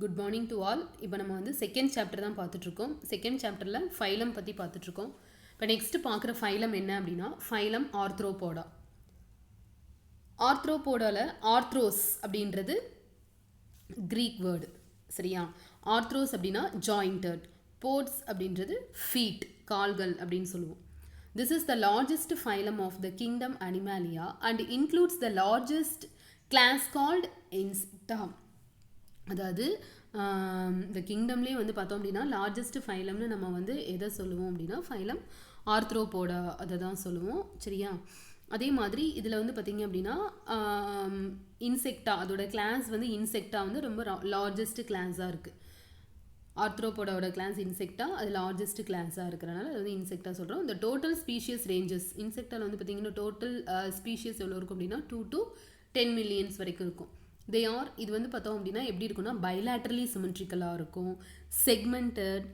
Good morning to all. இப்போ நம்ம வந்து செகண்ட் சாப்டர் தான் பார்த்துட்ருக்கோம். செகண்ட் சாப்டரில் ஃபைலம் பற்றி பார்த்துட்ருக்கோம். இப்போ நெக்ஸ்ட் பார்க்குற ஃபைலம் என்ன அப்படின்னா ஃபைலம் ஆர்த்ரோபோடா. ஆர்த்ரோபோடாவில் ஆர்த்ரோஸ் அப்படின்றது க்ரீக் வேர்டு, சரியா? ஆர்த்ரோஸ் அப்படின்னா ஜாயிண்டட், போட்ஸ் அப்படின்றது ஃபீட், கால்கள் அப்படின்னு சொல்லுவோம். This is the largest phylum of the kingdom Animalia and includes the largest class called Insecta. அதாவது இந்த கிங்டம்லேயே வந்து பார்த்தோம் அப்படின்னா லார்ஜஸ்ட் ஃபைலம்னு நம்ம வந்து எதை சொல்லுவோம் அப்படின்னா ஃபைலம் ஆர்த்ரோபோடா அதை தான் சொல்லுவோம், சரியா? அதே மாதிரி இதில் வந்து பார்த்திங்க அப்படின்னா இன்செக்டா, அதோட கிளாஸ் வந்து இன்செக்டா வந்து ரொம்ப லார்ஜஸ்ட் கிளாஸாக இருக்குது. ஆர்த்ரோபோடாவோட கிளாஸ் இன்செக்டா, அது லார்ஜஸ்ட் கிளாஸாக இருக்கிறனால அது வந்து இன்செக்டா சொல்கிறோம். இந்த டோட்டல் ஸ்பீஷியஸ் ரேஞ்சஸ் இன்செக்டாவில் வந்து பார்த்திங்கன்னா டோட்டல் ஸ்பீஷியஸ் எவ்வளோ இருக்கும் அப்படின்னா 2 to 10 millions வரைக்கும் இருக்கும். தே ஆர், இது வந்து பார்த்தோம் அப்படின்னா எப்படி இருக்குன்னா பைலாட்ரலி சிமெட்ரிக்கலாக இருக்கும், செக்மெண்டட்,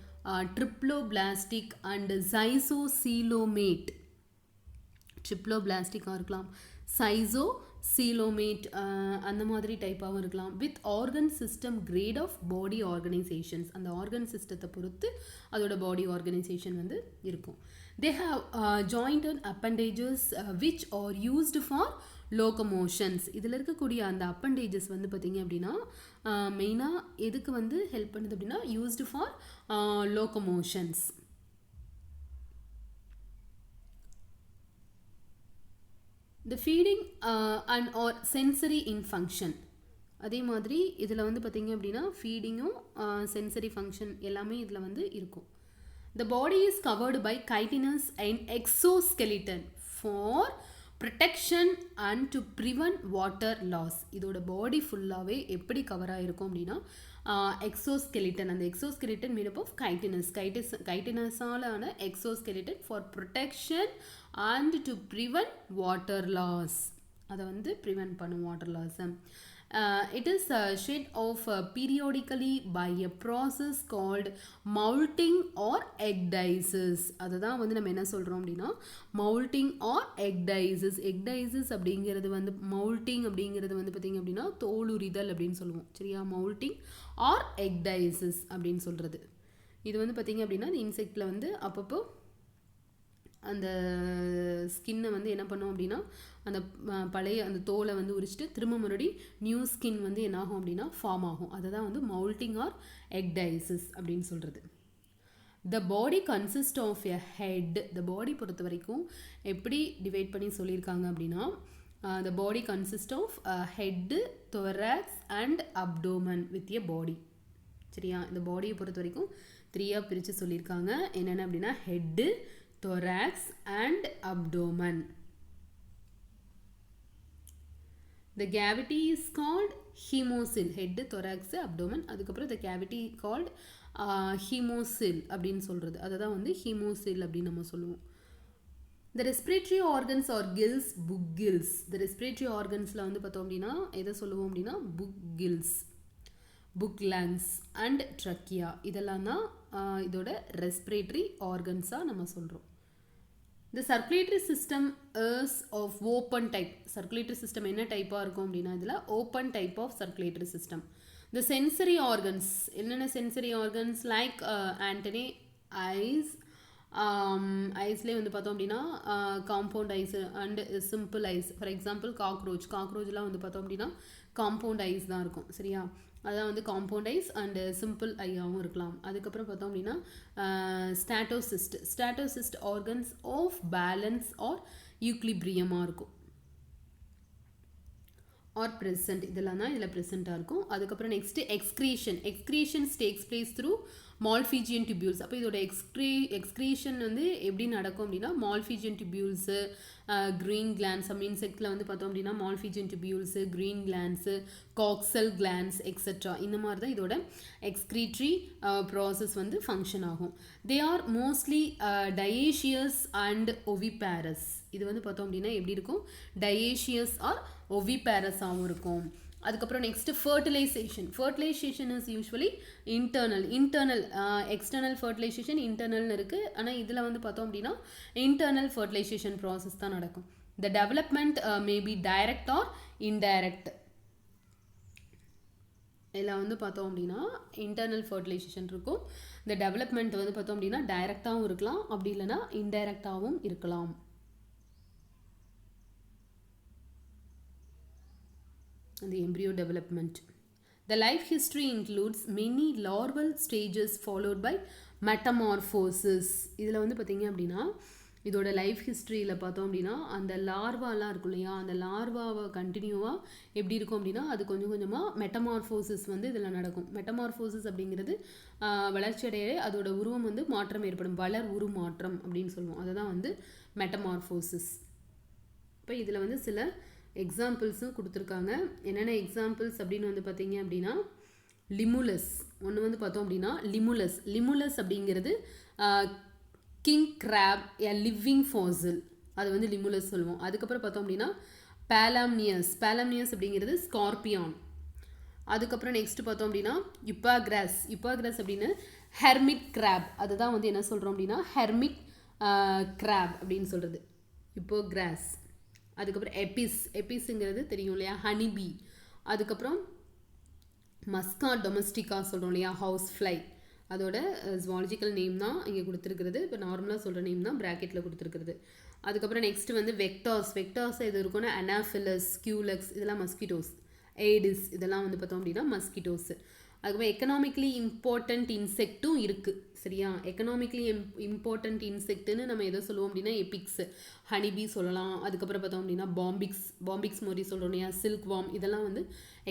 ட்ரிப்ளோபிளாஸ்டிக் அண்ட் சைசோசீலோமேட். ட்ரிப்ளோபிளாஸ்டிக்காக இருக்கலாம், சைசோசீலோமேட் அந்த மாதிரி டைப்பாகவும் இருக்கலாம். With organ system grade of body organisations, அந்த ஆர்கன் சிஸ்டத்தை பொறுத்து அதோட பாடி ஆர்கனைசேஷன் வந்து இருக்கும். They have jointed appendages which are used for locomotions. இதில் இருக்கக்கூடிய அந்த அப்பண்டேஜஸ் வந்து பார்த்திங்க அப்படின்னா மெயினாக எதுக்கு வந்து ஹெல்ப் பண்ணுது அப்படின்னா used for locomotions. The feeding and are sensory in function. அதே மாதிரி இதில் வந்து பார்த்திங்க அப்படின்னா ஃபீடிங்கும் சென்சரி ஃபங்க்ஷன் எல்லாமே இதில் வந்து இருக்கும். The body is covered by chitinous and exoskeleton for protection and to prevent water loss. இதோட பாடி ஃபுல்லாகவே எப்படி கவர் ஆகிருக்கும் அப்படின்னா எக்ஸோஸ்கெலிட்டன், அந்த எக்ஸோஸ்கெலிட்டன் மேடப் ஆஃப் கைட்டினஸாலான exoskeleton for protection and to prevent water loss. அதை வந்து ப்ரிவென்ட் பண்ணும் வாட்டர் லாஸை. It is shed off periodically by a process called molting or egdiasis. அதுதான் வந்து நம்ம என்ன சொல்கிறோம் அப்படின்னா molting or egdiasis. egdiasis அப்படிங்கிறது வந்து molting அப்படிங்கிறது வந்து பார்த்திங்க அப்படின்னா தோலுரிதல் அப்படின்னு சொல்லுவோம், சரியா? molting or egdiasis அப்படின்னு சொல்கிறது. இது வந்து பார்த்திங்க அப்படின்னா இன்செக்டில் வந்து அப்பப்போ அந்த ஸ்கின்னை வந்து என்ன பண்ணோம் அப்படின்னா அந்த பழைய அந்த தோலை வந்து உரிச்சிட்டு திரும்ப மறுபடி நியூ ஸ்கின் வந்து என்னாகும் அப்படின்னா ஃபார்ம் ஆகும். அதை தான் வந்து மவுல்டிங் ஆர் எக்டைசிஸ் அப்படின்னு சொல்கிறது. The body consist of a head. The body பொறுத்த வரைக்கும் எப்படி டிவைட் பண்ணி சொல்லியிருக்காங்க அப்படின்னா the body consist of head, thorax and abdomen with a body, சரியா? இந்த பாடியை பொறுத்த வரைக்கும் 3ஆக பிரித்து சொல்லியிருக்காங்க. என்னென்ன அப்படின்னா head, thorax and abdomen. The cavity is called hemocoel. head, thorax, abdomen. அதுக்கப்புறம் the cavity called hemocoel அப்படின்னு சொல்கிறது. அதை தான் வந்து hemocoel அப்படின்னு நம்ம சொல்லுவோம். The respiratory organs or gills, book gills. The respiratory organsல வந்து பார்த்தோம் அப்படின்னா எதை சொல்லுவோம் அப்படின்னா book gills, book lungs and trachea. இதெல்லாம் தான் இதோட ரெஸ்பிரேட்டரி ஆர்கன்ஸாக நம்ம சொல்கிறோம். The circulatory system is of open type. circulatory system என்ன டைப்பாக இருக்கும் அப்படின்னா இதில் open type of circulatory system. The sensory organs, என்னென்ன sensory organs like antennae, eyes, ஐஸ்லேயே வந்து பார்த்தோம் அப்படின்னா compound eyes and simple eyes. For example காக்ரோச்லாம் வந்து பார்த்தோம் அப்படின்னா காம்பவுண்ட் ஐஸ் தான் இருக்கும், சரியா? அதான் வந்து காம்பவுண்ட் ஐஸ் அண்டு சிம்பிள் ஐயாகவும் இருக்கலாம். அதுக்கப்புறம் பார்த்தோம் அப்படின்னா statocyst organs of balance or யூக்லிப்ரியமாக இருக்கும் ஆர் ப்ரெசன்ட். இதெல்லாம் தான் இதில் ப்ரெசண்ட்டாக இருக்கும். அதுக்கப்புறம் next excretions takes place through Malpighian tubules. அப்போ இதோட எக்ஸ்க்ரீஷன் வந்து எப்படி நடக்கும் அப்படின்னா மால்ஃபீஜியன் டிபியூல்ஸு, க்ரீன் கிளான்ஸ். நம்ம இன்செக்டில் வந்து பார்த்தோம் அப்படின்னா Malpighian tubules, green glands, coxal glands etcetera. இந்த மாதிரி தான் இதோட எக்ஸ்க்ரீட்ரி ப்ராசஸ் வந்து ஃபங்க்ஷன் ஆகும். They are mostly dioecious and oviparous. இது வந்து பார்த்தோம் அப்படின்னா எப்படி இருக்கும், டயேஷியஸ் ஆர் ஒவிபேரஸாகவும் இருக்கும். அதுக்கப்புறம் next fertilisation is usually internal external fertilisation இன்டர்னல்னு இருக்குது. ஆனால் இதில் வந்து பார்த்தோம் அப்படின்னா இன்டர்னல் ஃபர்டிலைசேஷன் ப்ராசஸ் தான் நடக்கும். The development may be direct R indirect. இதில் வந்து பார்த்தோம் அப்படின்னா இன்டர்னல் ஃபர்டிலைசேஷன் இருக்கும். இந்த டெவலப்மெண்ட் வந்து பார்த்தோம் அப்படின்னா டைரெக்டாகவும் இருக்கலாம், அப்படி இல்லைன்னா இன்டைரக்டாகவும் இருக்கலாம். அந்த embryo development. The life history includes many larval stages followed by metamorphosis. இதில் வந்து பார்த்தீங்க அப்படின்னா இதோட லைஃப் ஹிஸ்ட்ரியில் பார்த்தோம் அப்படின்னா அந்த லார்வாலாம் இருக்கும் இல்லையா, அந்த லார்வாவை கண்டினியூவாக எப்படி இருக்கும் அப்படின்னா அது கொஞ்சம் கொஞ்சமாக மெட்டமார்ஃபோசிஸ் வந்து இதில் நடக்கும். மெட்டமார்ஃபோசிஸ் அப்படிங்கிறது வளர்ச்சியடைய அதோட உருவம் வந்து மாற்றம் ஏற்படும், வளர் உருமாற்றம் அப்படின்னு சொல்லுவோம். அதை தான் வந்து மெட்டமார்ஃபோசிஸ். இப்போ இதில் வந்து சில எக்ஸாம்பிள்ஸும் கொடுத்துருக்காங்க. என்னென்ன எக்ஸாம்பிள்ஸ் அப்படின்னு வந்து பார்த்தீங்க அப்படின்னா லிமுலஸ் ஒன்று வந்து பார்த்தோம் அப்படின்னா லிமுலஸ் அப்படிங்கிறது king crab a living fossil, அது வந்து லிமுலஸ் சொல்லுவோம். அதுக்கப்புறம் பார்த்தோம் அப்படின்னா பேலாம்னியஸ் அப்படிங்கிறது ஸ்கார்பியான். அதுக்கப்புறம் நெக்ஸ்ட் பார்த்தோம் அப்படின்னா யுப்பாகிராஸ் அப்படின்னு ஹெர்மிட் கிராப், அதுதான் வந்து என்ன சொல்கிறோம் அப்படின்னா ஹெர்மிட் கிராப் அப்படின்னு சொல்கிறது யுப்போகிராஸ். அதுக்கப்புறம் எபிஸ்ங்கிறது தெரியும் இல்லையா, ஹனிபி. அதுக்கப்புறம் மஸ்கா டொமஸ்டிகா சொல்கிறோம் இல்லையா, ஹவுஸ் ஃப்ளை, அதோட ஜுவாலஜிக்கல் நேம் தான் இங்கே கொடுத்துருக்கிறது. இப்போ நார்மலாக சொல்கிற நேம் தான் ப்ராக்கெட்டில் கொடுத்துருக்கிறது. அதுக்கப்புறம் நெக்ஸ்ட் வந்து வெக்டார்ஸ் எது இருக்குன்னா அனாஃபிலஸ், கியூலக்ஸ், இதெல்லாம் மஸ்கிட்டோஸ். ஏடிஸ் இதெல்லாம் வந்து பார்த்தோம் அப்படின்னா மஸ்கிட்டோஸ். அதுக்கப்புறம் எக்கனாமிக்லி இம்பார்ட்டண்ட் இன்செக்ட்டும் இருக்குது. சரியா, எக்கனாமிக்லி இம்பார்ட்டண்ட் இன்செக்ட்னு நம்ம எதை சொல்லுவோம் அப்படின்னா எபிக்ஸ், ஹனிபி சொல்லலாம். அதுக்கப்புறம் பார்த்தோம் அப்படின்னா பாம்பிக்ஸ் மோரி சொல்கிறோம் இல்லையா, சில்க் வார்ம், இதெல்லாம் வந்து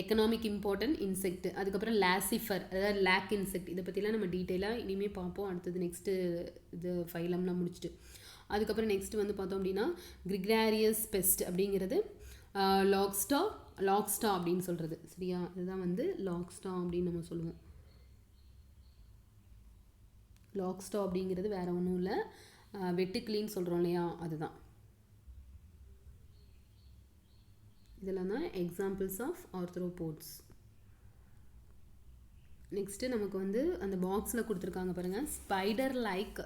எக்கனாமிக் இம்பார்ட்டன்ட் இன்செக்ட். அதுக்கப்புறம் லாசிஃபர், அதாவது லேக் இன்செக்ட், இதை பற்றிலாம் நம்ம டீட்டெயிலாக இனிமேல் பார்ப்போம் அடுத்தது நெக்ஸ்ட்டு இது ஃபைலம்லாம் முடிச்சுட்டு. அதுக்கப்புறம் நெக்ஸ்ட் வந்து பார்த்தோம் அப்படின்னா கிரிகாரியஸ் பெஸ்ட் அப்படிங்கிறது லாக்ஸ்டா அப்படின்னு சொல்கிறது. சரியா, இதுதான் வந்து லாக்ஸ்டா அப்படின்னு நம்ம சொல்லுவோம். லாக்ஸ்டா அப்படிங்கிறது வேற ஒன்றும் இல்லை, வெட்டுக்கிளின்னு சொல்கிறோம் இல்லையா, அதுதான். இதெல்லாம் தான் எக்ஸாம்பிள்ஸ் ஆஃப் ஆர்த்ரோபோட்ஸ். நெக்ஸ்ட்டு நமக்கு வந்து அந்த பாக்ஸில் கொடுத்துருக்காங்க பாருங்கள், spider like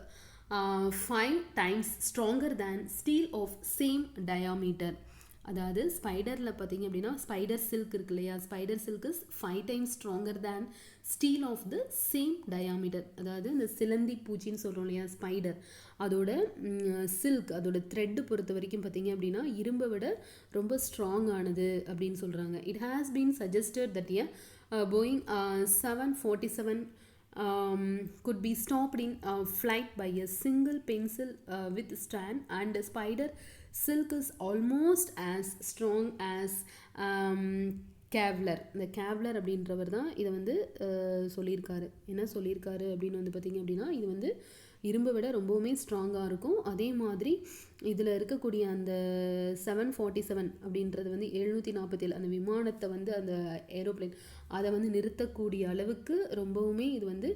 5 times stronger than steel of same diameter. அதாவது ஸ்பைடரில் பார்த்தீங்க அப்படின்னா ஸ்பைடர் சில்க் இருக்கு இல்லையா, spider silk is 5 times stronger than steel of the same diameter. அதாவது இந்த சிலந்தி பூச்சின்னு சொல்கிறோம் இல்லையா ஸ்பைடர், அதோட சில்க், அதோட த்ரெட்டு பொறுத்த வரைக்கும் பார்த்தீங்க அப்படின்னா இரும்பை விட ரொம்ப ஸ்ட்ராங் ஆனது அப்படின்னு சொல்கிறாங்க. It has been suggested that Boeing 747 could be stopped in flight by a single pencil with stand, and spider silk is almost as strong as கேவ்லர். இந்த கேவ்லர் அப்படின்றவர் தான் இதை வந்து சொல்லியிருக்காரு. என்ன சொல்லியிருக்காரு அப்படின்னு வந்து பார்த்திங்க அப்படின்னா இது வந்து இரும்பை விட ரொம்பவுமே ஸ்ட்ராங்காக இருக்கும். அதே மாதிரி இதில் இருக்கக்கூடிய அந்த 747 அப்படின்றது வந்து 747 அந்த விமானத்தை வந்து அந்த ஏரோப்ளேன் அதை வந்து நிறுத்தக்கூடிய அளவுக்கு ரொம்பவுமே இது வந்து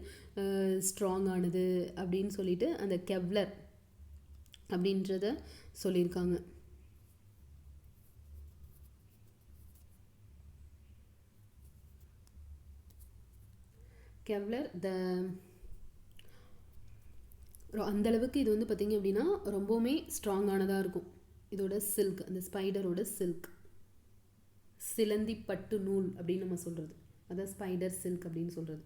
ஸ்ட்ராங்கானது அப்படின்னு சொல்லிட்டு அந்த கெவ்லர் அப்படின்றத சொல்லியிருக்காங்க. கெவ்லர் அந்தளவுக்கு இது வந்து பார்த்திங்க அப்படின்னா ரொம்பவுமே ஸ்ட்ராங்கானதாக இருக்கும். இதோட சில்க், அந்த ஸ்பைடரோட சில்க், சிலந்தி பட்டு நூல் அப்படின்னு நம்ம சொல்கிறது, அதான் ஸ்பைடர் சில்க் அப்படின்னு சொல்கிறது.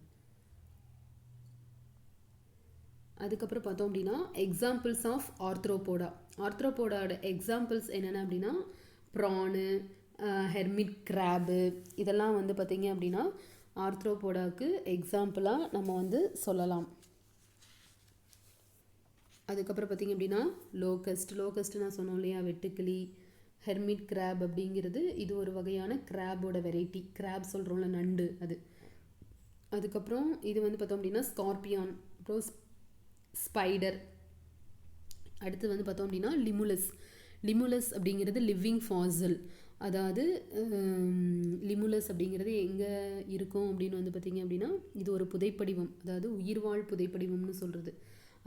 அதுக்கப்புறம் பார்த்தோம் அப்படின்னா எக்ஸாம்பிள்ஸ் ஆஃப் ஆர்த்ரோபோடாவோட எக்ஸாம்பிள்ஸ் என்னென்ன அப்படின்னா ப்ரானு, ஹெர்மிட் கிராபு, இதெல்லாம் வந்து பார்த்திங்க அப்படின்னா ஆர்த்ரோபோடாவுக்கு எக்ஸாம்பிளாக நம்ம வந்து சொல்லலாம். அதுக்கப்புறம் பார்த்திங்க அப்படின்னா லோகஸ்ட் நான் சொன்னோம் இல்லையா, வெட்டுக்கிளி. ஹெர்மிட் கிராப் அப்படிங்கிறது இது ஒரு வகையான கிராபோட வெரைட்டி, கிராப் சொல்கிறோம்ல நண்டு அது. அதுக்கப்புறம் இது வந்து பார்த்தோம் அப்படின்னா ஸ்கார்பியான், அப்புறம் ஸ்பைடர். அடுத்து வந்து பார்த்தோம் அப்படின்னா லிமுலஸ் அப்படிங்கிறது லிவிங் ஃபாசில். அதாவது லிமுலஸ் அப்படிங்கிறது எங்கே இருக்கும் அப்படின்னு வந்து பார்த்திங்க அப்படின்னா இது ஒரு புதைப்படிவம், அதாவது உயிர்வாழ் புதைப்படிவம்னு சொல்கிறது,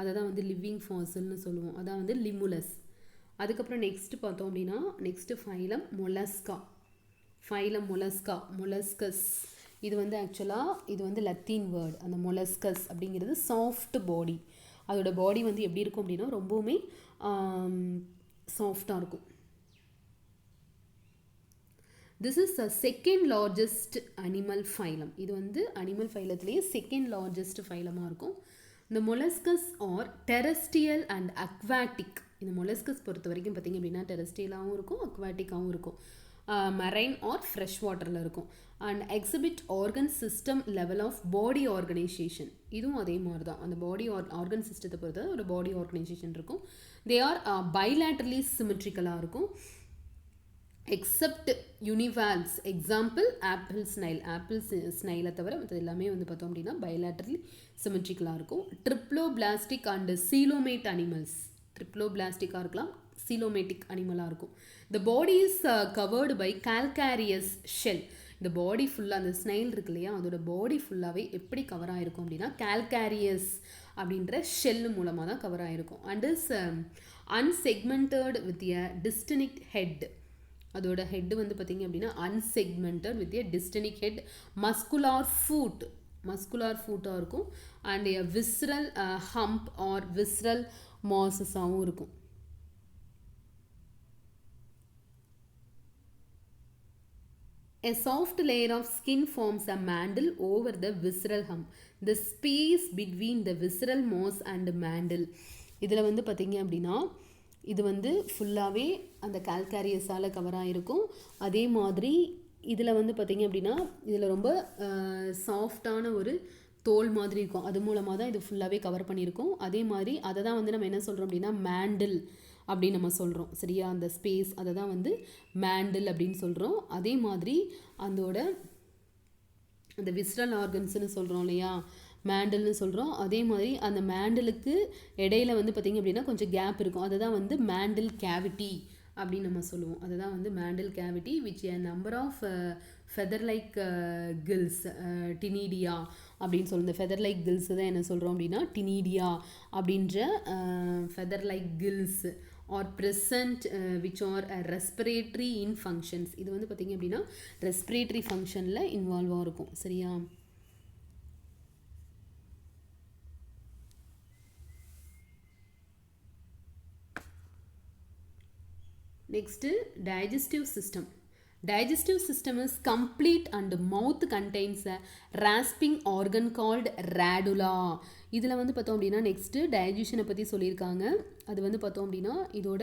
அதை தான் வந்து லிவிங் ஃபாசில்னு சொல்லுவோம், அதான் வந்து லிமுலஸ். அதுக்கப்புறம் நெக்ஸ்ட் பார்த்தோம் அப்படின்னா நெக்ஸ்ட்டு ஃபைலம் மொலஸ்கஸ். இது வந்து ஆக்சுவலாக இது வந்து லத்தீன் வேர்டு. அந்த மொலஸ்கஸ் அப்படிங்கிறது சாஃப்ட் பாடி, அதோட பாடி வந்து எப்படி இருக்கும் அப்படின்னா ரொம்பவுமே சாஃப்டாக இருக்கும். This is a second largest animal phylum. இது வந்து அனிமல் ஃபைலத்திலேயே செகண்ட் லார்ஜஸ்ட் ஃபைலமாக இருக்கும். இந்த molluscs R terrestrial and aquatic. இந்த மொலஸ்கஸ் பொறுத்த வரைக்கும் பார்த்திங்க அப்படின்னா டெரஸ்ட்ரியலாகவும் இருக்கும், அக்வாட்டிக்காகவும் இருக்கும். மரைன் ஆர் ஃப்ரெஷ் வாட்டரில் இருக்கும். And exhibit organ system level of body organisation. இதுவும் அதே மாதிரி தான். அந்த பாடி ஆர்கன் சிஸ்டத்தை பொறுத்த ஒரு பாடி ஆர்கனைசேஷன் இருக்கும். தே ஆர் பைலேட்ரலி சிமெட்ரிக்கலாக இருக்கும். Except univalves. Example apple snail. Apple ஸ்னைலை தவிர மற்ற எல்லாமே வந்து பார்த்தோம் அப்படின்னா பைலேட்ரலி சிமெட்ரிக்கலாக இருக்கும். Triploblastic and coelomate animals. ட்ரிப்ளோபிளாஸ்டிக்காக இருக்கலாம், சீலோமேட்டிக் அனிமலாக இருக்கும். The body is covered by calcareous shell. இந்த பாடி ஃபுல்லாக, அந்த ஸ்னைல் இருக்கு இல்லையா, அதோட பாடி ஃபுல்லாகவே எப்படி கவர் ஆகிருக்கும் அப்படின்னா calcareous அப்படின்ற ஷெல் மூலமாக தான் கவர் ஆகிருக்கும். And is unsegmented with a distinct head. அதோட ஹெட் வந்து பார்த்திங்க அப்படின்னா unsegmented with a distinct head, muscular ஃபூட்டாக இருக்கும். And a visceral hump or visceral mossaவும் இருக்கும். A soft layer of skin forms a mantle over the visceral hump. The space between the visceral moss and mantle. இதில் வந்து பார்த்திங்க அப்படின்னா இது வந்து ஃபுல்லாகவே அந்த கால்காரியஸால் கவர் ஆகிருக்கும். அதே மாதிரி இதில் வந்து பார்த்திங்க அப்படின்னா இதில் ரொம்ப சாஃப்டான ஒரு தோல் மாதிரி இருக்கும். அது மூலமாக தான் இது ஃபுல்லாகவே கவர் பண்ணியிருக்கோம். அதே மாதிரி அதை தான் வந்து நம்ம என்ன சொல்கிறோம் அப்படின்னா மேண்டில் அப்படின்னு நம்ம சொல்கிறோம். சரியா? அந்த ஸ்பேஸ் அதை தான் வந்து மேண்டில் அப்படின்னு சொல்கிறோம். அதே மாதிரி அந்த விஸ்ரல் ஆர்கன்ஸ்னு சொல்கிறோம் இல்லையா, மேண்டில்னு சொல்கிறோம். அதே மாதிரி அந்த மேண்டிலுக்கு இடையில வந்து பார்த்திங்க அப்படின்னா கொஞ்சம் கேப் இருக்கும். அதை தான் வந்து மேண்டில் கேவிட்டி அப்படின்னு நம்ம சொல்லுவோம். அதை தான் வந்து mantle cavity which a number of feather like gills, டினீடியா அப்படின்னு சொல்லுவோம். இந்த feather like gills தான் என்ன சொல்கிறோம் அப்படின்னா டினீடியா அப்படின்ற feather like gills or present which are respiratory in functions. இது வந்து பார்த்திங்க அப்படின்னா respiratory functionல இன்வால்வாக இருக்கும். சரியா? Next, digestive system. Digestive system is complete and mouth contains a rasping organ called radula. இதில் வந்து பார்த்தோம் அப்படின்னா நெக்ஸ்ட்டு டைஜஷனை பற்றி சொல்லியிருக்காங்க. அது வந்து பார்த்தோம் அப்படின்னா இதோட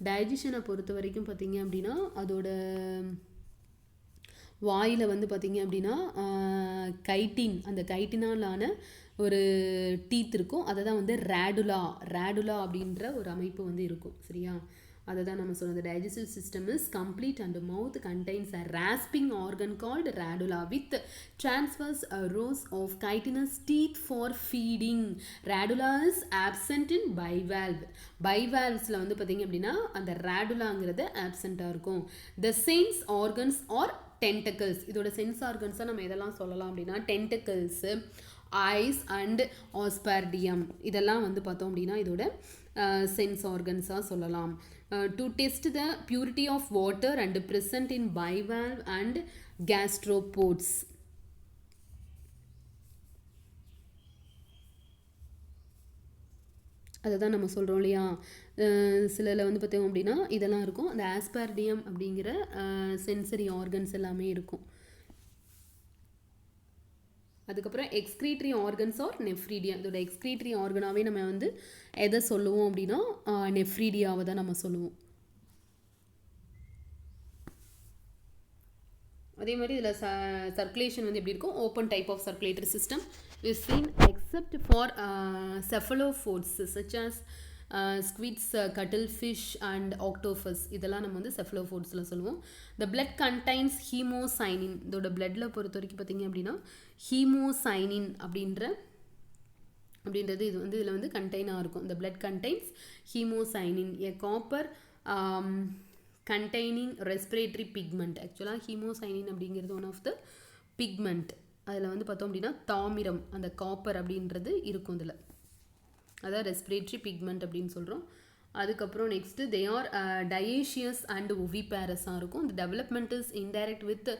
டைஜஷனை பொறுத்த வரைக்கும் பார்த்திங்க அப்படின்னா அதோட வாயில் வந்து பார்த்திங்க அப்படின்னா கைட்டின், அந்த கைட்டினாலான ஒரு டீத் இருக்கும். அதை தான் வந்து ரேடுலா அப்படின்ற ஒரு அமைப்பு வந்து இருக்கும். சரியா? அதை தான் நம்ம சொல்லுவோம். The digestive system is complete and mouth contains a rasping organ called radula with transverse rows of chitinous teeth for feeding. Radula is absent in bivalve. Bivalvesல வந்து பார்த்தீங்க அப்படின்னா அந்த radulaங்கிறது absent-ஆ இருக்கும். The sense organs or tentacles. இதோட sense ஆர்கன்ஸை நம்ம எதெல்லாம் சொல்லலாம் அப்படின்னா tentacles, eyes and ospardium. இதெல்லாம் வந்து பார்த்தோம் அப்படின்னா இதோட சென்ஸ் ஆர்கன்ஸாக சொல்லலாம். To test the purity of water and present in bivalve and gastropods. அதை தான் நம்ம சொல்கிறோம் இல்லையா, சிலரில் வந்து பார்த்தோம் அப்படின்னா இதெல்லாம் இருக்கும். அந்த ஆஸ்பார்டியம் அப்படிங்கிற சென்சரி ஆர்கன்ஸ் எல்லாமே இருக்கும். அதுக்கப்புறம் எக்ஸ்க்ரீட்ரி ஆர்கன்ஸ் ஆர் நெஃப்ரீடியா. இதோட எக்ஸ்க்ரீட்ரி ஆர்கனாகவே நம்ம வந்து எதை சொல்லுவோம் அப்படின்னா நெஃப்ரீடியாவை தான் நம்ம சொல்லுவோம். அதே மாதிரி இதில் சர்க்குலேஷன் வந்து எப்படி இருக்கும், open type of circulatory system is seen except for cephalopods such as squids, cuttlefish and octopus. இதெல்லாம் நம்ம வந்து cephalopodsல சொல்லுவோம். The blood contains hemocyanin. இதோட bloodல பொறுத்த வரைக்கும் பார்த்தீங்க அப்படின்னா hemocyanin அப்படின்றது இது வந்து இதில் வந்து கண்டெய்னாக இருக்கும். The blood contains hemocyanin, a copper containing respiratory pigment. ஆக்சுவலாக hemocyanin அப்படிங்கிறது ஒன் ஆஃப் த பிக்மெண்ட். அதில் வந்து பார்த்தோம் அப்படின்னா தாமிரம், அந்த காப்பர் அப்படின்றது இருக்கும் இதில். அதான் ரெஸ்பிரேட்டரி பிக்மெண்ட் அப்படின்னு சொல்கிறோம். அதுக்கப்புறம் next they are dioecious and ஒவிபேரஸாக இருக்கும். இந்த development is indirect with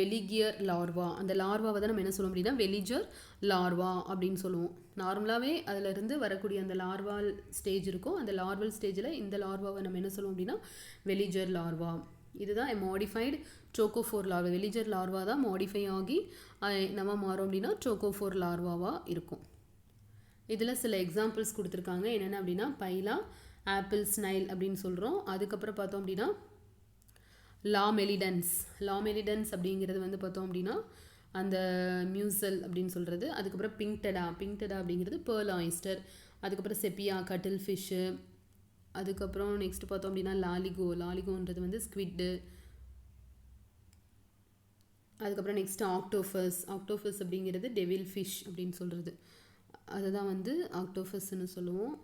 veliger larva. அந்த லார்வாவை தான் நம்ம என்ன சொல்லுவோம் அப்படின்னா வெலிஜர் லார்வா அப்படின்னு சொல்லுவோம். நார்மலாகவே அதிலிருந்து வரக்கூடிய அந்த லார்வால் ஸ்டேஜ் இருக்கும். அந்த லார்வல் ஸ்டேஜில் இந்த லார்வாவை நம்ம என்ன சொல்லுவோம் அப்படின்னா வெலிஜர் லார்வா. இதுதான் மாடிஃபைடு சோக்கோஃபோர் லார்வா. வெளிஜர் லார்வா தான் மாடிஃபை ஆகி நம்ம மாறும் அப்படின்னா சோக்கோஃபோர் லார்வாவாக இருக்கும். இதில் சில எக்ஸாம்பிள்ஸ் கொடுத்துருக்காங்க. என்னென்ன அப்படின்னா பைலா, ஆப்பிள் ஸ்னைல் அப்படின்னு சொல்கிறோம். அதுக்கப்புறம் பார்த்தோம் அப்படின்னா லாமெலிடன்ஸ். லாமெலிடன்ஸ் அப்படிங்கிறது வந்து பார்த்தோம் அப்படின்னா அந்த மியூசல் அப்படின்னு சொல்கிறது. அதுக்கப்புறம் பிங்டடா அப்படிங்கிறது பேர்ல் ஆயிஸ்டர். அதுக்கப்புறம் செப்பியா, கட்டில் ஃபிஷ்ஷு. அதுக்கப்புறம் நெக்ஸ்ட் பார்த்தோம் அப்படின்னா லாலிகோன்றது வந்து ஸ்குவிட்டு. அதுக்கப்புறம் நெக்ஸ்ட் ஆக்டோஃபஸ் அப்படிங்கிறது டெவில் ஃபிஷ் அப்படின்னு சொல்கிறது. அதை தான் வந்து ஆக்டோஃபஸ்ன்னு சொல்லுவோம்.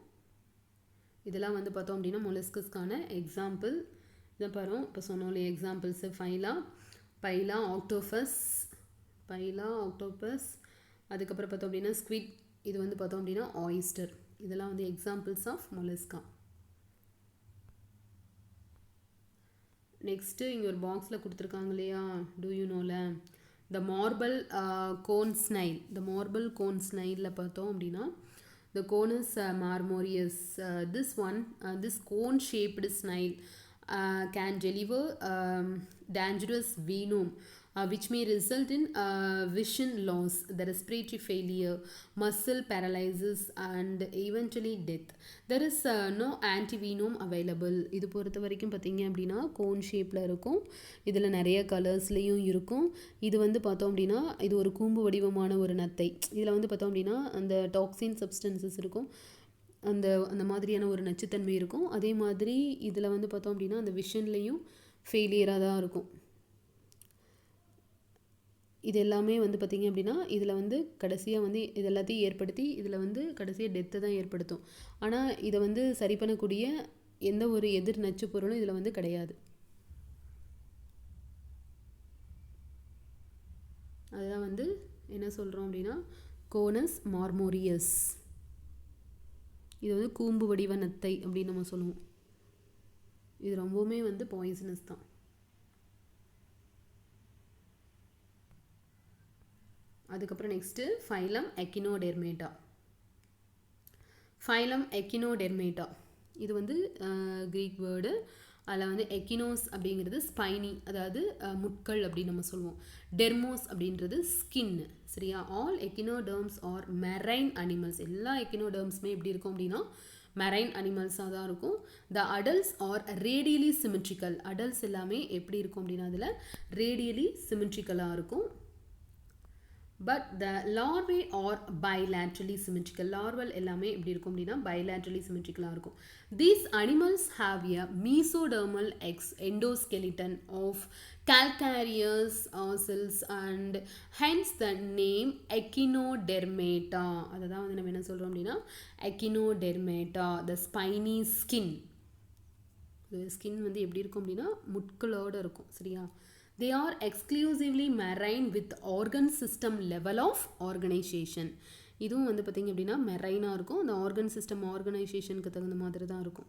இதெல்லாம் வந்து பார்த்தோம் அப்படின்னா மொலஸ்கஸ்க்கான எக்ஸாம்பிள். இதை பாருங்கள், இப்போ சொன்னோம் இல்லையா எக்ஸாம்பிள்ஸு. பைலா, ஆக்டோபஸ். அதுக்கப்புறம் பார்த்தோம் அப்படின்னா ஸ்குவிட். இது வந்து பார்த்தோம் அப்படின்னா ஆயிஸ்டர். இதெல்லாம் வந்து எக்ஸாம்பிள்ஸ் ஆஃப் மொலஸ்கா. நெக்ஸ்ட்டு இங்கே ஒரு பாக்ஸில் கொடுத்துருக்காங்க இல்லையா, டூ யூ நோல த மார்பிள் கோன் ஸ்னைலில் பார்த்தோம் அப்படின்னா the conus marmorius. This cone shaped snail can deliver dangerous venom which may result in vision loss, the respiratory failure, muscle paralysis and eventually death. There is no antivenom available. இது பொறுத்த வரைக்கும் பார்த்தீங்க அப்படின்னா cone ஷேப்பில் இருக்கும். இதில் நிறைய கலர்ஸ்லேயும் இருக்கும். இது வந்து பார்த்தோம் அப்படின்னா இது ஒரு கூம்பு வடிவமான ஒரு நத்தை. இதில் வந்து பார்த்தோம் அப்படின்னா அந்த டாக்ஸின் சப்ஸ்டன்சஸ் இருக்கும், அந்த மாதிரியான ஒரு நச்சுத்தன்மை இருக்கும். அதே மாதிரி இதில் வந்து பார்த்தோம் அப்படின்னா அந்த விஷன்லேயும் ஃபெயிலியராக தான் இருக்கும். இது எல்லாமே வந்து பார்த்திங்க அப்படின்னா இதில் வந்து கடைசியாக வந்து இது எல்லாத்தையும் ஏற்படுத்தி இதில் வந்து கடைசியாக டெத்தை தான் ஏற்படுத்தும். ஆனால் இதை வந்து சரி பண்ணக்கூடிய எந்த ஒரு எதிர் நச்சு பொருளும் இதில் வந்து கிடையாது. அதுதான் வந்து என்ன சொல்கிறோம் அப்படின்னா கோனஸ் மார்மோரியஸ். இது வந்து கூம்பு வடிவ நத்தை அப்படின்னு நம்ம சொல்லுவோம். இது ரொம்பவுமே வந்து பாய்சனஸ் தான். அதுக்கப்புறம் நெக்ஸ்ட்டு ஃபைலம் எக்கினோடெர்மேட்டா. இது வந்து க்ரீக் வேர்டு. அதில் வந்து எக்கினோஸ் அப்படிங்கிறது ஸ்பைனி, அதாவது முட்கள் அப்படின்னு நம்ம சொல்லுவோம். டெர்மோஸ் அப்படின்றது ஸ்கின்னு. சரியா? All echinoderms are marine animals. எல்லா எக்கினோடெர்ம்ஸுமே எப்படி இருக்கும் அப்படின்னா மெரைன் அனிமல்ஸாக தான் இருக்கும். The adults are radially symmetrical. Adults எல்லாமே எப்படி இருக்கும் அப்படின்னா அதில் ரேடியலி சிமெட்ரிக்கலாக இருக்கும். But the larvae are bilaterally symmetrical. Larval எல்லாமே எப்படி இருக்கும் அப்படின்னா bilaterally symmetrical இருக்கும். These animals have a mesodermal endoskeleton of calcareous cells and hence the name echinodermata. அதுதான் வந்து நம்ம என்ன சொல்கிறோம் அப்படின்னா echinodermata, the spiny skin. Skin வந்து எப்படி இருக்கும் அப்படின்னா முட்களோடு இருக்கும். சரியா? They are exclusively marine with organ system level of organization. இதுவும் வந்து பார்த்திங்க அப்படின்னா மெரைனாக இருக்கும். இந்த ஆர்கன் சிஸ்டம் ஆர்கனைசேஷனுக்கு தகுந்த மாதிரி தான் இருக்கும்.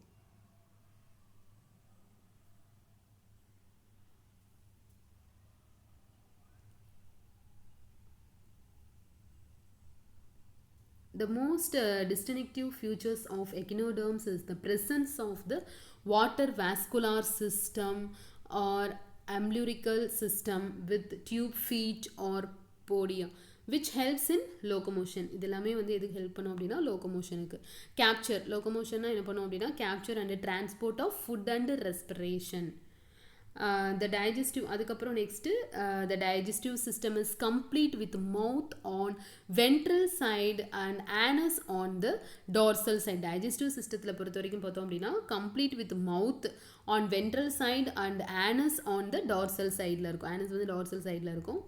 The most distinctive features of echinoderms is the presence of the water vascular system or umbilical system with tube feet or podia which helps in locomotion. இது எல்லாமே வந்து எதுக்கு ஹெல்ப் பண்ணும் அப்படின்னா லோகோமோஷனுக்கு. லோகோமோஷன்னா என்ன பண்ணும் அப்படின்னா capture and transport of food and respiration. the digestive அதுக்கப்புறம் next the digestive system is complete with mouth on ventral side and anus on the dorsal side. digestive systemத்தில் பொறுத்த வரைக்கும் பார்த்தோம் அப்படின்னா complete with mouth on ventral side and anus on the dorsal sideல இருக்கும். anus வந்து dorsal sideல இருக்கும்.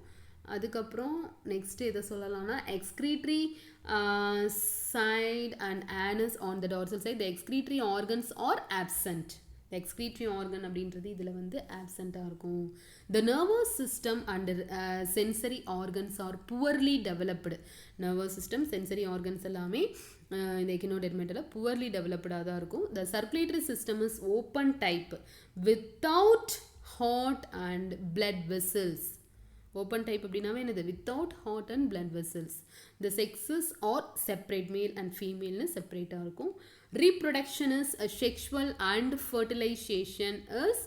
அதுக்கப்புறம் next எதை சொல்லலாம்னா excretory side and anus on the dorsal side. the excretory organs are absent. excretory organ அப்படின்றது இதில் வந்து ஆப்சண்ட்டாக இருக்கும். the nervous system and sensory organs are poorly developed. nervous system sensory organs எல்லாமே இந்த எக்கினோடெர்மேட்டால poorly developedஆக தான் இருக்கும். the circulatory system is open type without heart and blood vessels. Open type அப்படின்னாவே என்னது without heart and blood vessels. the sexes are separate, male and ஃபீமேல்னு செப்பரேட்டாக இருக்கும். reproduction is sexual and fertilization is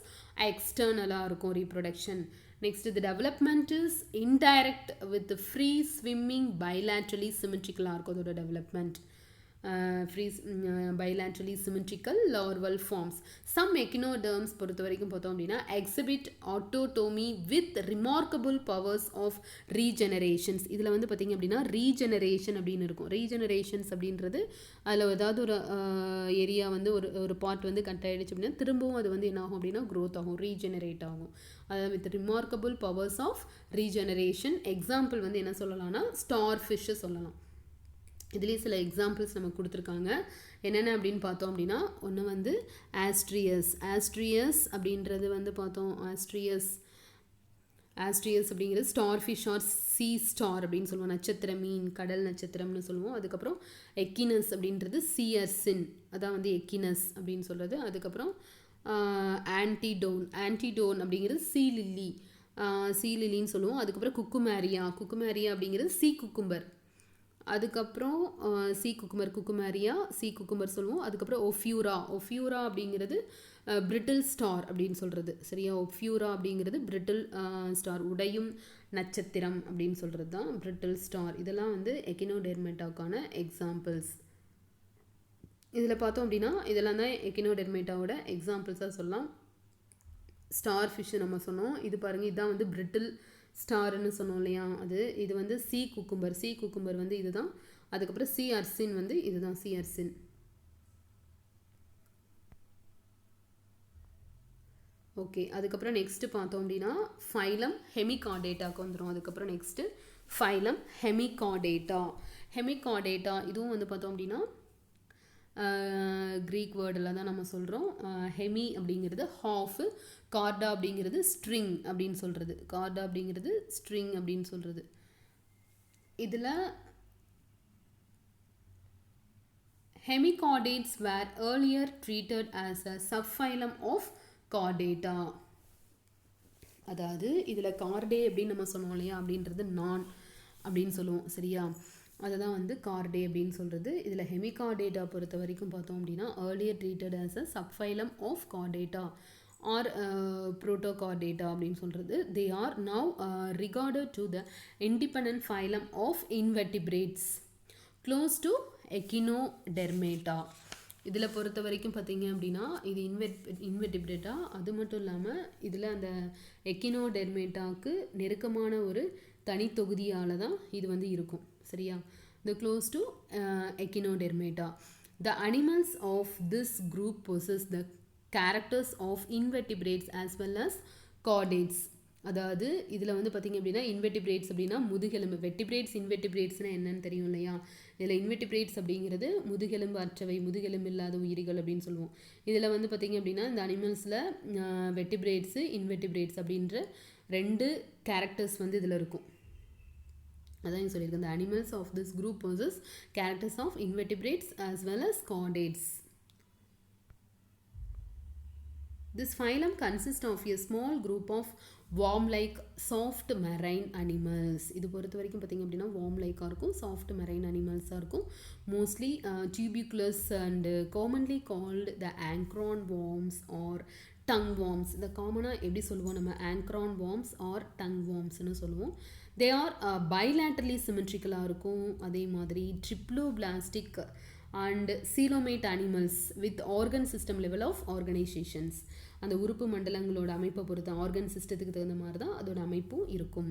எக்ஸ்டர்னலாக இருக்கும் reproduction. Next the development is indirect with free swimming bilaterally சிமெட்ரிக்கலாக இருக்கும் அதோட development. Free bilaterally symmetrical larval forms. Some echinoderms பொறுத்த வரைக்கும் பார்த்தோம் அப்படின்னா exhibit autotomy with remarkable powers of regenerations. இதில் வந்து பார்த்தீங்க அப்படின்னா ரீஜெனரேஷன் அப்படின்னு இருக்கும். ரீஜெனரேஷன்ஸ் அப்படின்றது அதில் ஏதாவது ஒரு ஏரியா வந்து ஒரு பார்ட் வந்து கட் ஆகிடுச்சு அப்படின்னா திரும்பவும் அது வந்து என்ன ஆகும் அப்படின்னா க்ரோத் ஆகும், ரீஜெனரேட் ஆகும். அதாவது with remarkable powers of regeneration. Example வந்து என்ன சொல்லலாம்னா ஸ்டார் ஃபிஷ்ஷை சொல்லலாம். இதுலேயே சில எக்ஸாம்பிள்ஸ் நமக்கு கொடுத்துருக்காங்க. என்னென்ன அப்படின்னு பார்த்தோம் அப்படின்னா ஒன்று வந்து ஆஸ்ட்ரியஸ். ஆஸ்ட்ரியஸ் அப்படின்றது வந்து பார்த்தோம், ஆஸ்ட்ரியஸ் அப்படிங்கிறது ஸ்டார் ஃபிஷ் ஆர் சீ ஸ்டார் அப்படின்னு சொல்லுவோம். நட்சத்திர மீன், கடல் நட்சத்திரம்னு சொல்லுவோம். அதுக்கப்புறம் எக்கினஸ் அப்படின்றது சியர்சின், அதான் வந்து எக்கினஸ் அப்படின்னு சொல்கிறது. அதுக்கப்புறம் ஆன்டிடோன் அப்படிங்கிறது சீ லில்லின்னு சொல்லுவோம். அதுக்கப்புறம் குக்குமேரியா அப்படிங்கிறது சீ குக்கும்பர். அதுக்கப்புறம் குக்குமேரியா சீ குக்கும்பர் சொல்லுவோம். அதுக்கப்புறம் ஒஃப்யூரா அப்படிங்கிறது பிரிட்டில் ஸ்டார் அப்படின்னு சொல்கிறது. சரியா, ஒஃப்யூரா அப்படிங்கிறது பிரிட்டில் ஸ்டார், உடையும் நட்சத்திரம் அப்படின்னு சொல்கிறது தான் பிரிட்டில் ஸ்டார். இதெல்லாம் வந்து எக்கினோடெர்மேட்டாவுக்கான எக்ஸாம்பிள்ஸ். இதில் பார்த்தோம் அப்படின்னா இதெல்லாம் தான் எக்கினோடெர்மேட்டாவோட எக்ஸாம்பிள்ஸாக சொல்லலாம். ஸ்டார் ஃபிஷ்ஷு நம்ம சொன்னோம். இது பாருங்கள், இதுதான் வந்து பிரிட்டில் ஸ்டார்னு சொன்னோம் இல்லையா, இது வந்து சீ குக்கும்பர் வந்து இதுதான். அதுக்கப்புறம் சி அர்சின் வந்து இதுதான் சி அர்சின். ஓகே, அதுக்கப்புறம் நெக்ஸ்ட்டு பார்த்தோம் அப்படின்னா ஃபைலம் ஹெமிகார்டேட்டாவுக்கு வந்துடும். அதுக்கப்புறம் நெக்ஸ்ட்டு ஃபைலம் ஹெமிகார்டேட்டா இதுவும் வந்து பார்த்தோம் அப்படின்னா க்ரீக் வேர்டில் தான் நம்ம சொல்கிறோம். ஹெமி அப்படிங்கிறது ஹாஃப், கார்டா அப்படிங்கிறது ஸ்ட்ரிங் அப்படின்னு சொல்கிறது. இதில் hemichordates were earlier treated as a subphylum of Chordata. அதாவது இதில் கார்டே அப்படின்னு நம்ம சொன்னோம் இல்லையா, அப்படின்றது நான் அப்படின்னு சொல்லுவோம். சரியா, அதை தான் வந்து கார்டே அப்படின்னு சொல்கிறது. இதில் ஹெமிகார்டேட்டா பொறுத்த வரைக்கும் பார்த்தோம் அப்படின்னா earlier treated as a subphylum of Chordata or Protochordata அப்படின்னு சொல்கிறது. They are now regarded to the independent phylum of invertebrates close to Echinodermata. இதில் பொறுத்த வரைக்கும் பார்த்தீங்க அப்படின்னா இது இன்வெர்டிபிரேட்டா. அது மட்டும் இல்லாமல் இதில் அந்த எக்கினோடெர்மேட்டாவுக்கு நெருக்கமான ஒரு தனித்தொகுதியால் தான் இது வந்து இருக்கும். சரியா, the close to Echinodermata. The animals of this group possess the characters of invertebrates as well as chordates. அதாவது இதில் வந்து பார்த்திங்க அப்படின்னா இன்வெர்டிபிரேட்ஸ் அப்படின்னா முதுகெலும்பு, வெர்டிபிரேட்ஸ் இன்வெர்டிபிரேட்ஸ்னால் என்னன்னு தெரியும் இல்லையா. இதில் இன்வெர்டிபிரேட்ஸ் அப்படிங்கிறது முதுகெலும்பு அற்றவை, முதுகெலும்பு இல்லாத உயிரிகள் அப்படின்னு சொல்லுவோம். இதில் வந்து பார்த்திங்க அப்படின்னா இந்த அனிமல்ஸில் வெர்டிபிரேட்ஸு இன்வெர்டிபிரேட்ஸ் அப்படின்ற 2 கேரக்டர்ஸ் வந்து இதில் இருக்கும். அதான் சொல்லியிருக்கேன், the animals of this group possess characters of invertebrates as well as chordates. This phylum consists of a small group of worm-like soft marine animals. இது பொறுத்த வரைக்கும் பார்த்திங்க அப்படின்னா worm-like-ஆக இருக்கும், soft marine animals-ஆக இருக்கும். Mostly tuberculous and commonly called the anchron worms or tongue worms. இந்த காமனாக எப்படி சொல்லுவோம் நம்ம, anchron worms or tongue wormsனு சொல்லுவோம். They are bilaterally symmetrical-ஆக இருக்கும். அதே மாதிரி triploblastic and coelomate animals with organ system level of organizations. அந்த உறுப்பு மண்டலங்களோட அமைப்பை பொறுத்த ஆர்கன் சிஸ்டத்துக்கு தகுந்த மாதிரி தான் அதோட அமைப்பும் இருக்கும்.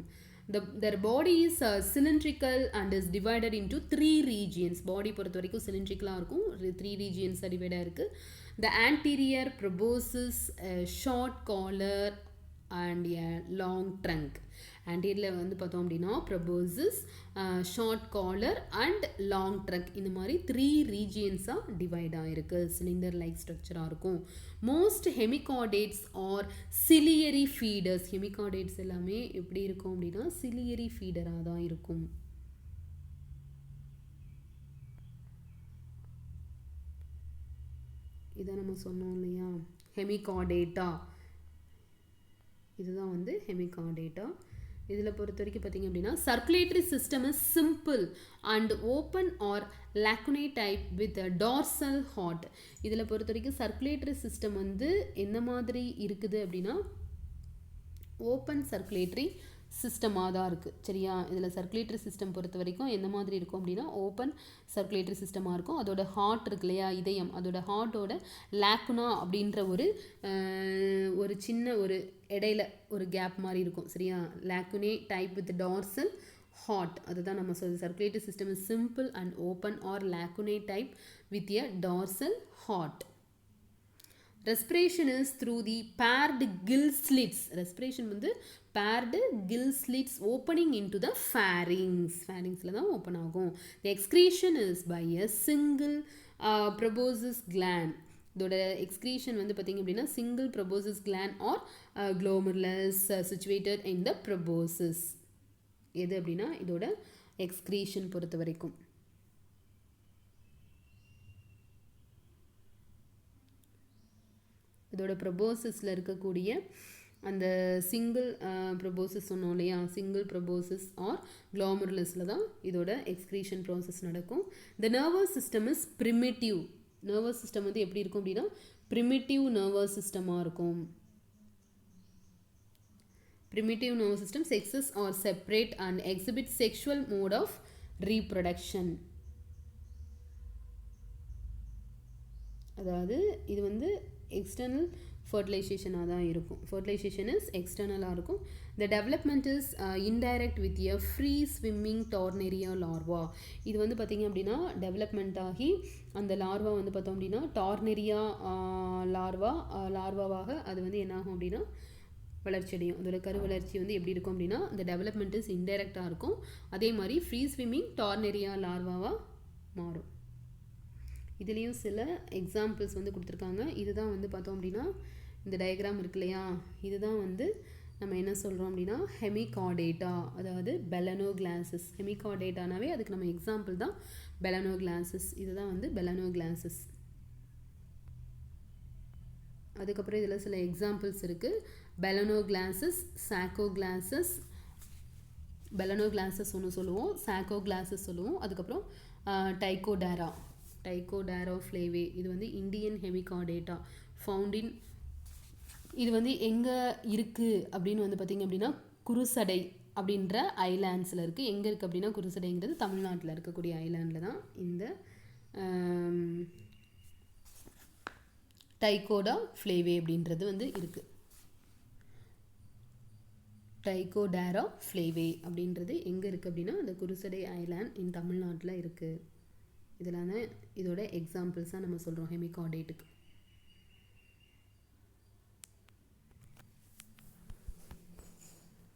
Their body is cylindrical and is divided into 3 regions. பாடி பொறுத்த வரைக்கும் சிலிண்ட்ரிக்கலாக இருக்கும், 3 regions டிவைடாக இருக்குது. The anterior proboscis a short collar and a long trunk. ஆன்டீரியரில் வந்து பார்த்தோம் அப்படின்னா proboscis, short collar and long trunk, இந்த மாதிரி 3 ரீஜியன்ஸாக டிவைட் ஆகிருக்கு. சிலிண்டர் லைக் ஸ்ட்ரக்சராக இருக்கும். Most hemichordates are ciliary feeders. Hemichordates எல்லாமே எப்படி இருக்கும் அப்படின்னா சிலியரி ஃபீடராக தான் இருக்கும். இதை நம்ம சொன்னோம் இல்லையா, ஹெமிகார்டேட்டா, இதுதான் வந்து ஹெமிகார்டேட்டா. இதில் பொறுத்த வரைக்கும் பார்த்தீங்க அப்படின்னா circulatory system is simple and open or lacunae type with dorsal heart. இதில் பொறுத்த வரைக்கும் சர்க்குலேட்டரி சிஸ்டம் வந்து எந்த மாதிரி இருக்குது அப்படின்னா ஓப்பன் சர்க்குலேட்டரி சிஸ்டமாக தான் இருக்குது. சரியா, இதில் சர்க்குலேட்டரி சிஸ்டம் பொறுத்த வரைக்கும் எந்த மாதிரி இருக்கும் அப்படின்னா ஓப்பன் சர்க்குலேட்டரி சிஸ்டமாக இருக்கும். அதோட ஹார்ட் இருக்கு இல்லையா, இதயம், அதோட ஹார்ட்டோட லாக்குனா அப்படின்ற ஒரு சின்ன ஒரு இடையில ஒரு கேப் மாதிரி இருக்கும். சரியா, lacunae type with dorsal heart, அதுதான் நம்ம சொல்லுது. Circulatory system is simple and open or lacunae type with a dorsal heart. Respiration is through the paired gill slits. Respiration வந்து paired gill slits opening into the pharynx. Pharynxல தான் open ஆகும். The excretion is by a single proboscis gland. இதோட excretion வந்து பார்த்தீங்க அப்படின்னா single proboscis gland or glomerulus situated in the proboscis. எது அப்படின்னா இதோட excretion பொறுத்த வரைக்கும். இதோட ப்ரொபோசிஸில் இருக்கக்கூடிய அந்த சிங்கிள் ப்ரொபோசிஸ் சொன்னோம் இல்லையா, சிங்கிள் ப்ரொபோசிஸ் ஆர் க்ளோமருலஸில் தான் இதோட எக்ஸ்க்ரீஷன் ப்ராசஸ் நடக்கும். த nervous system is primitive. Nervous system வந்து எப்படி இருக்கும் அப்படின்னா ப்ரிமிட்டிவ் நர்வஸ் சிஸ்டமாக இருக்கும். Primitive nervous system sexes are separate and exhibit sexual mode of reproduction. அதாவது இது வந்து எக்ஸ்டர்னல் ஃபர்டிலைசேஷனாக தான் இருக்கும். ஃபர்டிலைசேஷன் இஸ் எக்ஸ்டர்னலாக இருக்கும். The development is indirect with a free swimming tornaria larva. இது வந்து பார்த்திங்க அப்படின்னா டெவலப்மெண்ட் ஆகி அந்த லார்வா வந்து பார்த்தோம் அப்படின்னா டார்னேரியா லார்வாவாக அது வந்து என்னாகும் அப்படின்னா வளர்ச்சி அடையும். அதோட கரு வளர்ச்சி வந்து எப்படி இருக்கும் அப்படின்னா அந்த டெவலப்மெண்ட் இஸ் இன்டைரக்டாக இருக்கும். அதே மாதிரி ஃப்ரீ ஸ்விம்மிங் டார்னேரியா லார்வாவாக மாறும். இதுலேயும் சில எக்ஸாம்பிள்ஸ் வந்து கொடுத்துருக்காங்க. இதுதான் வந்து பார்த்தோம் அப்படின்னா இந்த டயக்ராம் இருக்கு இல்லையா, இதுதான் வந்து நம்ம என்ன சொல்கிறோம் அப்படின்னா ஹெமிகார்டேட்டா, அதாவது பெலனோகிளாசஸ். ஹெமிகார்டேட்டானாவே அதுக்கு நம்ம எக்ஸாம்பிள் தான் பெலனோகிளாசஸ். இதுதான் வந்து பெலனோகிளாசஸ். அதுக்கப்புறம் இதில் சில எக்ஸாம்பிள்ஸ் இருக்குது. பெலனோகிளாசஸ், சாக்கோகிளாசஸ். பெலனோகிளாசஸ் ஒன்று சொல்லுவோம், சாக்கோகிளாசஸ் சொல்லுவோம். அதுக்கப்புறம் டைகோடேரா, டைகோடேரா ஃப்ளேவே. இது வந்து இந்தியன் ஹெமிகார்டேட்டா ஃபவுண்ட் இன், இது வந்து எங்கே இருக்குது அப்படின்னு வந்து பார்த்திங்க அப்படின்னா குருசடை அப்படின்ற ஐலாண்ட்ஸில் இருக்குது. எங்கே இருக்குது அப்படின்னா குருசடைங்கிறது தமிழ்நாட்டில் இருக்கக்கூடிய ஐலாண்டில் தான் இந்த டைகோடா ஃப்ளேவே அப்படின்றது வந்து இருக்குது. டைகோடேரா ஃப்ளேவே அப்படின்றது எங்கே இருக்குது அப்படின்னா அந்த குருசடை ஐலாண்ட் இன் தமிழ்நாட்டில் இருக்குது. இதெல்லாம் தான் இதோட எக்ஸாம்பிள்ஸாக நம்ம சொல்கிறோம் ஹெமிகார்டேட்டுக்கு.